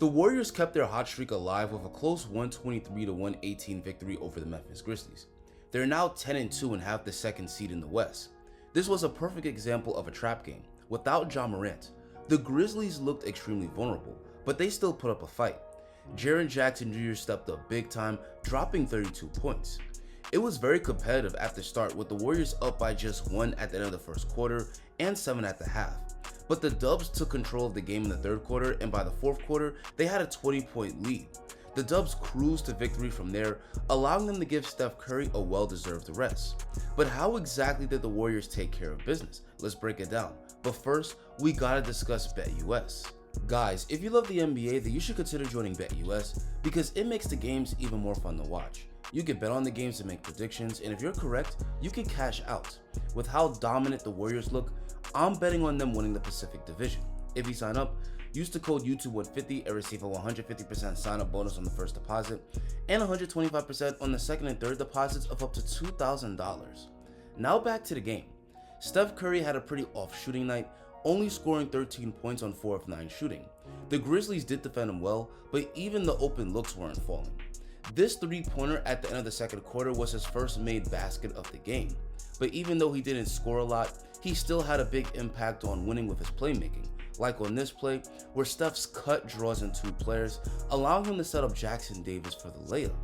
The Warriors kept their hot streak alive with a close 123-118 victory over the Memphis Grizzlies. They're now 10-2 and have the second seed in the West. This was a perfect example of a trap game. Without Ja Morant, the Grizzlies looked extremely vulnerable, but they still put up a fight. Jaren Jackson Jr. stepped up big time, dropping 32 points. It was very competitive at the start, with the Warriors up by just 1 at the end of the first quarter and 7 at the half. But the Dubs took control of the game in the third quarter, and by the fourth quarter, they had a 20-point lead. The Dubs cruised to victory from there, allowing them to give Steph Curry a well-deserved rest. But how exactly did the Warriors take care of business? Let's break it down. But first, we gotta discuss BetUS. Guys, if you love the NBA, then you should consider joining BetUS because it makes the games even more fun to watch. You can bet on the games and make predictions, and if you're correct, you can cash out. With how dominant the Warriors look, I'm betting on them winning the Pacific Division. If you sign up, use the code YouTube150 and receive a 150% sign-up bonus on the first deposit and 125% on the second and third deposits of up to $2,000. Now back to the game. Steph Curry had a pretty off shooting night, only scoring 13 points on 4 of 9 shooting. The Grizzlies did defend him well, but even the open looks weren't falling. This three-pointer at the end of the second quarter was his first made basket of the game, but even though he didn't score a lot, he still had a big impact on winning with his playmaking, like on this play where Steph's cut draws in 2 players, allowing him to set up Jackson Davis for the layup.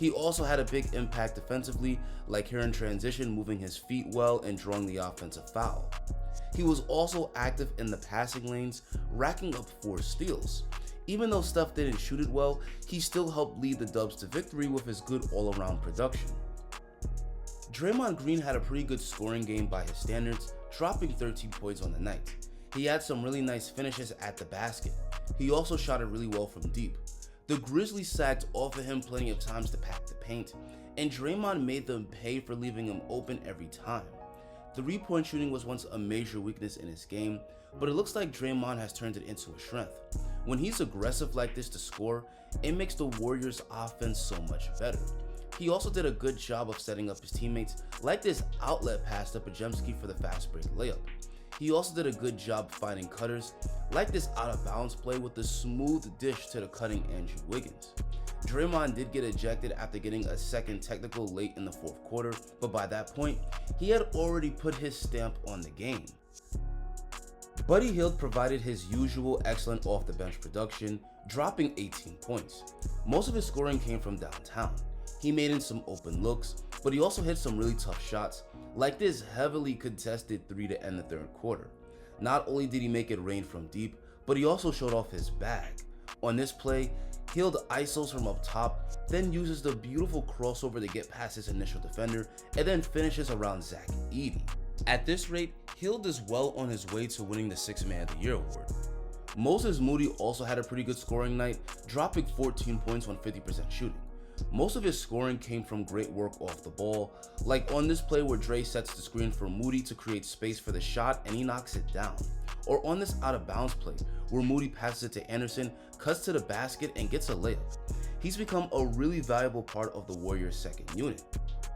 He also had a big impact defensively, like here in transition, moving his feet well and drawing the offensive foul. He was also active in the passing lanes, racking up 4 steals. Even though Steph didn't shoot it well, he still helped lead the Dubs to victory with his good all-around production. Draymond Green had a pretty good scoring game by his standards, dropping 13 points on the night. He had some really nice finishes at the basket. He also shot it really well from deep. The Grizzlies sacked off of him plenty of times to pack the paint, and Draymond made them pay for leaving him open every time. 3-point shooting was once a major weakness in his game, but it looks like Draymond has turned it into a strength. When he's aggressive like this to score, it makes the Warriors' offense so much better. He also did a good job of setting up his teammates, like this outlet pass to Podziemski for the fast break layup. He also did a good job finding cutters, like this out of bounds play with the smooth dish to the cutting Andrew Wiggins. Draymond did get ejected after getting a second technical late in the fourth quarter, but by that point, he had already put his stamp on the game. Buddy Hield provided his usual excellent off-the-bench production, dropping 18 points. Most of his scoring came from downtown. He made in some open looks, but he also hit some really tough shots, like this heavily contested 3 to end the third quarter. Not only did he make it rain from deep, but he also showed off his bag. On this play, Hield isos from up top, then uses the beautiful crossover to get past his initial defender, and then finishes around Zach Edey. At this rate, Hield is well on his way to winning the 6th Man of the Year award. Moses Moody also had a pretty good scoring night, dropping 14 points on 50% shooting. Most of his scoring came from great work off the ball, like on this play where Dre sets the screen for Moody to create space for the shot and he knocks it down. Or on this out of bounds play where Moody passes it to Anderson, cuts to the basket and gets a layup. He's become a really valuable part of the Warriors' second unit.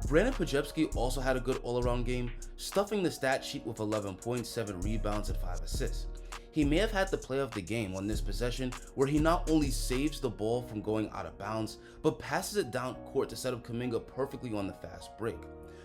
Brandon Podziemski also had a good all-around game, stuffing the stat sheet with 11 points, 7 rebounds, and 5 assists. He may have had the play of the game on this possession where he not only saves the ball from going out of bounds, but passes it down court to set up Kuminga perfectly on the fast break.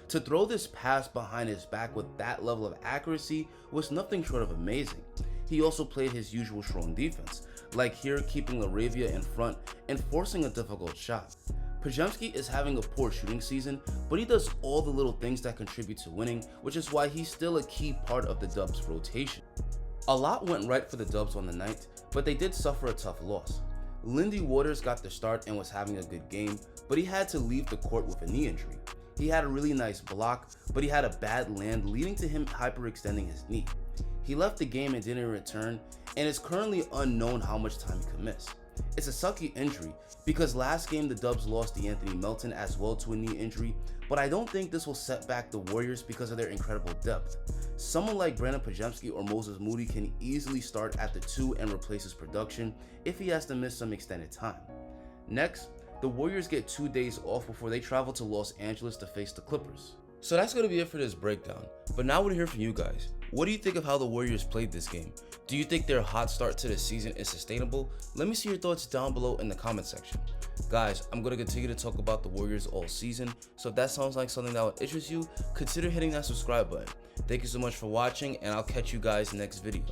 To throw this pass behind his back with that level of accuracy was nothing short of amazing. He also played his usual strong defense, like here keeping Laravia in front and forcing a difficult shot. Podziemski is having a poor shooting season, but he does all the little things that contribute to winning, which is why he's still a key part of the Dubs' rotation. A lot went right for the Dubs on the night, but they did suffer a tough loss. Lindy Waters got the start and was having a good game, but he had to leave the court with a knee injury. He had a really nice block, but he had a bad land leading to him hyperextending his knee. He left the game and didn't return, and it's currently unknown how much time he could miss. It's a sucky injury because last game the Dubs lost DeAnthony Melton as well to a knee injury, but I don't think this will set back the Warriors because of their incredible depth. Someone like Brandon Podziemski or Moses Moody can easily start at the 2 and replace his production if he has to miss some extended time. Next, the Warriors get 2 days off before they travel to Los Angeles to face the Clippers. So that's going to be it for this breakdown. But now I want to hear from you guys. What do you think of how the Warriors played this game? Do you think their hot start to the season is sustainable? Let me see your thoughts down below in the comment section. Guys, I'm going to continue to talk about the Warriors all season, so if that sounds like something that would interest you, consider hitting that subscribe button. Thank you so much for watching, and I'll catch you guys next video.